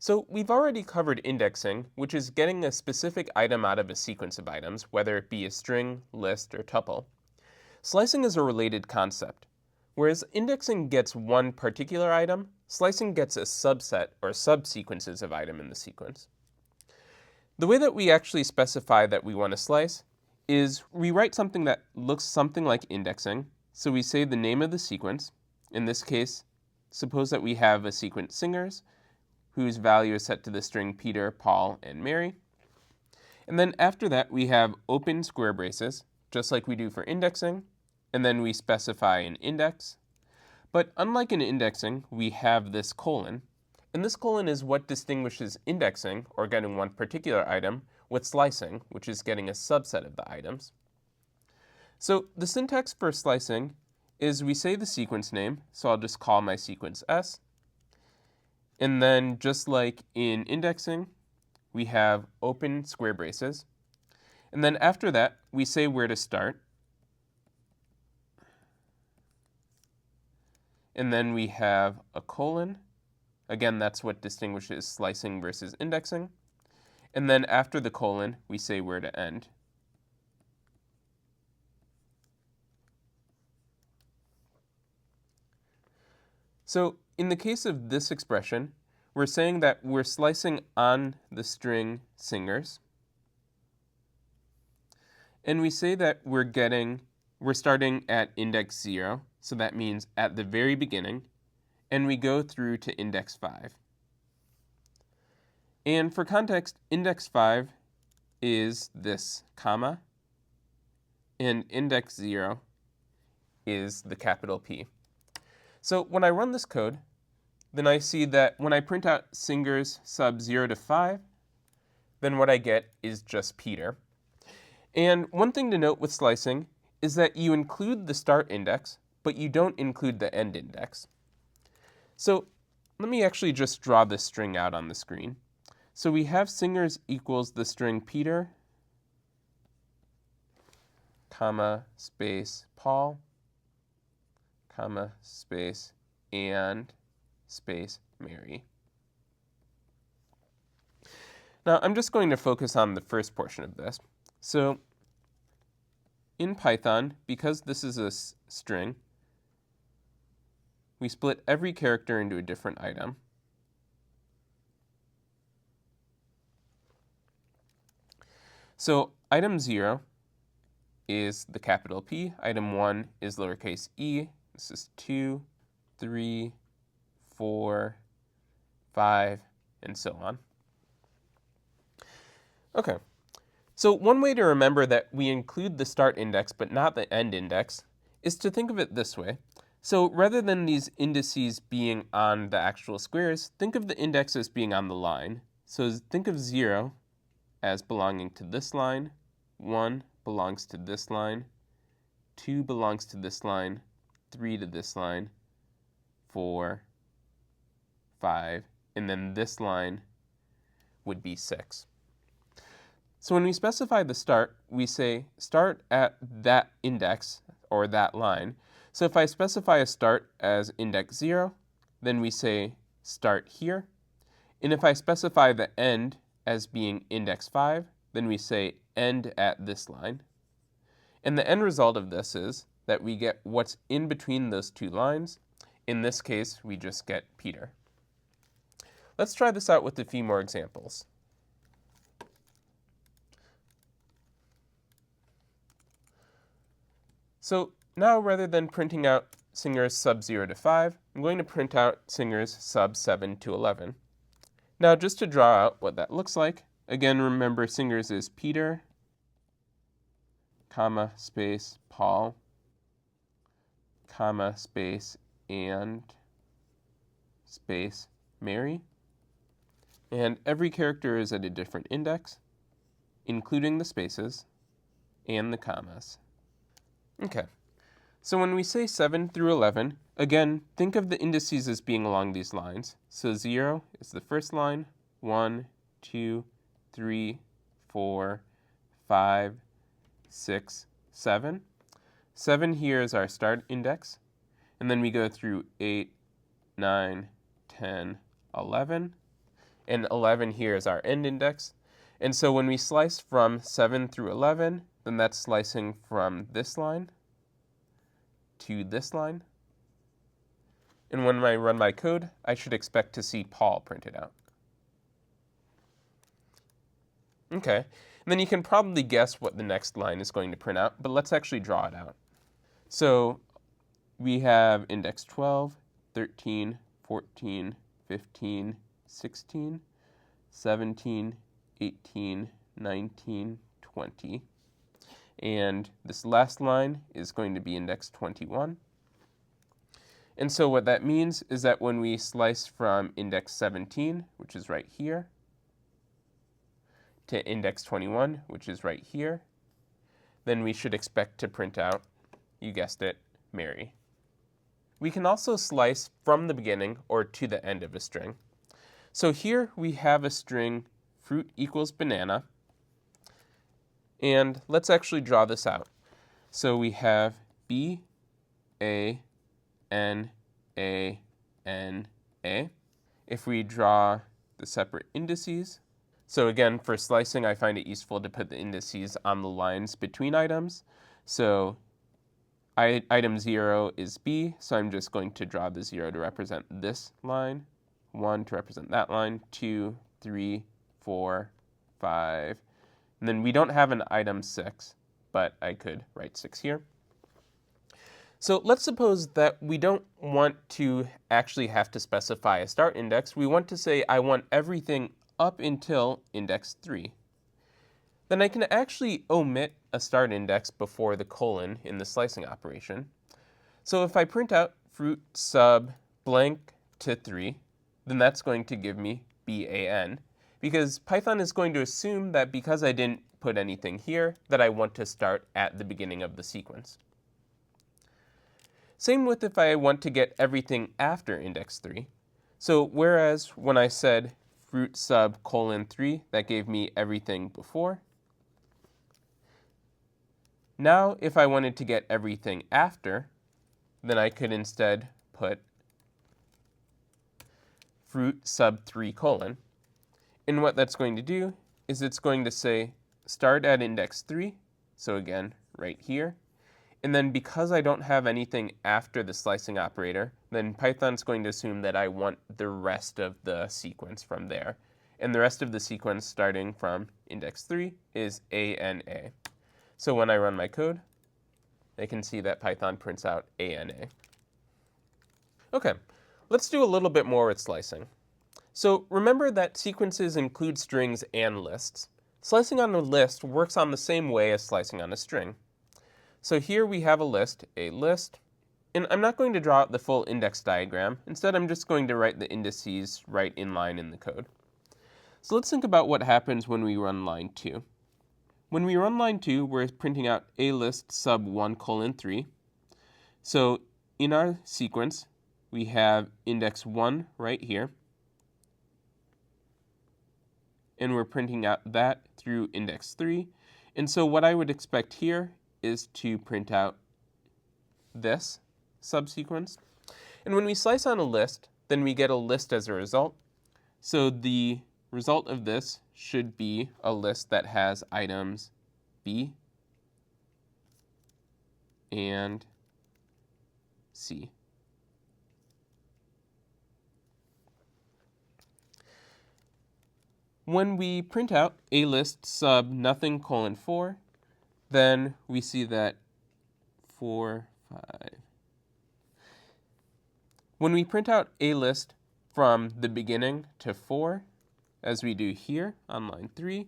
So we've already covered indexing, which is getting a specific item out of a sequence of items, whether it be a string, list, or tuple. Slicing is a related concept. Whereas indexing gets one particular item, slicing gets a subset or subsequences of item in the sequence. The way that we actually specify that we want to slice is we write something that looks something like indexing. So we say the name of the sequence. In this case, suppose that we have a sequence singers whose value is set to the string Peter, Paul, and Mary. And then after that, we have open square braces, just like we do for indexing, and then we specify an index. But unlike in indexing, we have this colon, and this colon is what distinguishes indexing, or getting one particular item, with slicing, which is getting a subset of the items. So the syntax for slicing is we say the sequence name, so I'll just call my sequence S. And then just like in indexing, we have open square braces. And then after that, we say where to start. And then we have a colon. Again, that's what distinguishes slicing versus indexing. And then after the colon, we say where to end. So in the case of this expression, we're saying that we're slicing on the string singers. And we say that we're starting at index 0, so that means at the very beginning, and we go through to index 5. And for context, index 5 is this comma, and index 0 is the capital P. So when I run this code, then I see that when I print out singers sub 0 to 5, then what I get is just Peter. And one thing to note with slicing is that you include the start index, but you don't include the end index. So let me actually just draw this string out on the screen. So we have singers equals the string Peter, comma, space, Paul, comma, space, and space, Mary. Now I'm just going to focus on the first portion of this. So in Python, because this is a string, we split every character into a different item. So item 0 is the capital P. Item 1 is lowercase e. This is 2, 3, 4, 5, and so on. Okay. So one way to remember that we include the start index but not the end index is to think of it this way. So rather than these indices being on the actual squares, think of the index as being on the line. So think of 0 as belonging to this line, 1 belongs to this line, 2 belongs to this line, 3 to this line, 4, 5, and then this line would be 6. So when we specify the start, we say start at that index, or that line. So if I specify a start as index 0, then we say start here. And if I specify the end as being index 5, then we say end at this line. And the end result of this is that we get what's in between those two lines. In this case, we just get Peter. Let's try this out with a few more examples. So now rather than printing out singers sub 0 to 5, I'm going to print out singers sub 7 to 11. Now just to draw out what that looks like, again remember singers is Peter, comma, space, Paul, comma, space, and space, Mary. And every character is at a different index, including the spaces and the commas. Okay, so when we say 7 through 11, again, think of the indices as being along these lines. So 0 is the first line, 1, 2, 3, 4, 5, 6, 7. 7 here is our start index, and then we go through 8, 9, 10, 11. and 11 here is our end index. And so when we slice from 7 through 11, then that's slicing from this line to this line. And when I run my code, I should expect to see Paul printed out. Okay, and then you can probably guess what the next line is going to print out, but let's actually draw it out. So we have index 12, 13, 14, 15, 16, 17, 18, 19, 20. And this last line is going to be index 21. And so what that means is that when we slice from index 17, which is right here, to index 21, which is right here, then we should expect to print out, you guessed it, Mary. We can also slice from the beginning or to the end of a string. So here we have a string fruit equals banana, and let's actually draw this out. So we have B, A, N, A, N, A. If we draw the separate indices, so again, for slicing, I find it useful to put the indices on the lines between items. So item 0 is B, so I'm just going to draw the 0 to represent this line, 1 to represent that line, 2, 3, 4, 5. And then we don't have an item 6, but I could write 6 here. So let's suppose that we don't want to actually have to specify a start index. We want to say I want everything up until index 3. Then I can actually omit a start index before the colon in the slicing operation. So if I print out fruit sub blank to 3, then that's going to give me BAN, because Python is going to assume that because I didn't put anything here, that I want to start at the beginning of the sequence. Same with if I want to get everything after index 3. So whereas when I said fruit sub colon 3, that gave me everything before. Now if I wanted to get everything after, then I could instead put fruit sub 3 colon. And what that's going to do is it's going to say start at index 3, so again, right here. And then because I don't have anything after the slicing operator, then Python's going to assume that I want the rest of the sequence from there. And the rest of the sequence starting from index 3 is ANA. So when I run my code, I can see that Python prints out ANA. Okay, let's do a little bit more with slicing. So remember that sequences include strings and lists. Slicing on a list works on the same way as slicing on a string. So here we have a list, and I'm not going to draw out the full index diagram. Instead, I'm just going to write the indices right in line in the code. So let's think about what happens when we run line 2. When we run line 2, we're printing out a list sub 1 colon 3. So in our sequence, we have index 1 right here, and we're printing out that through index 3. And so what I would expect here is to print out this subsequence. And when we slice on a list, then we get a list as a result. So the result of this should be a list that has items B and C. When we print out a list sub nothing colon 4, then we see that 4, 5. When we print out a list from the beginning to 4, as we do here on line 3,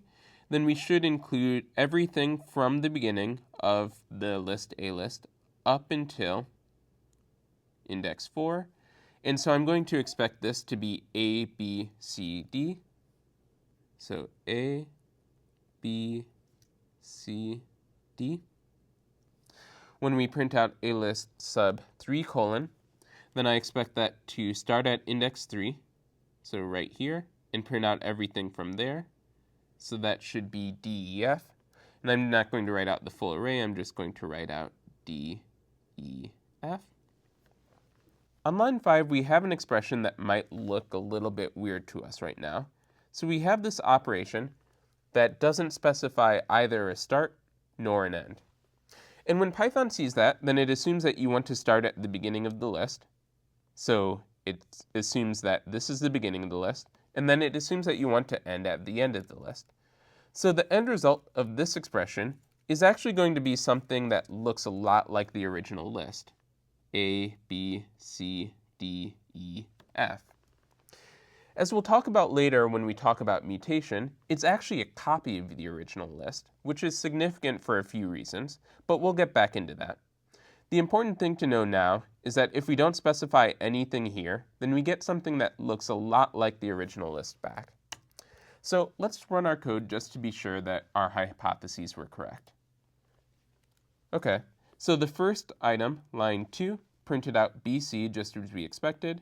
then we should include everything from the beginning of the list a list up until index 4. And so I'm going to expect this to be A, B, C, D. So A, B, C, D. When we print out a list sub 3 colon, then I expect that to start at index 3, so right here, and print out everything from there. So that should be D, E, F. And I'm not going to write out the full array, I'm just going to write out D, E, F. On line 5, we have an expression that might look a little bit weird to us right now. So we have this operation that doesn't specify either a start nor an end. And when Python sees that, then it assumes that you want to start at the beginning of the list. So it assumes that this is the beginning of the list, and then it assumes that you want to end at the end of the list. So the end result of this expression is actually going to be something that looks a lot like the original list. A, B, C, D, E, F. As we'll talk about later when we talk about mutation, it's actually a copy of the original list, which is significant for a few reasons, but we'll get back into that. The important thing to know now is that if we don't specify anything here, then we get something that looks a lot like the original list back. So let's run our code just to be sure that our hypotheses were correct. Okay, so the first item, line 2, printed out BC just as we expected.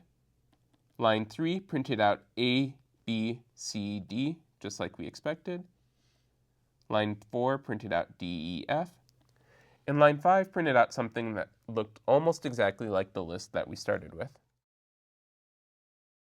Line 3 printed out A, B, C, D, just like we expected. Line 4 printed out D, E, F. And line 5 printed out something that looked almost exactly like the list that we started with.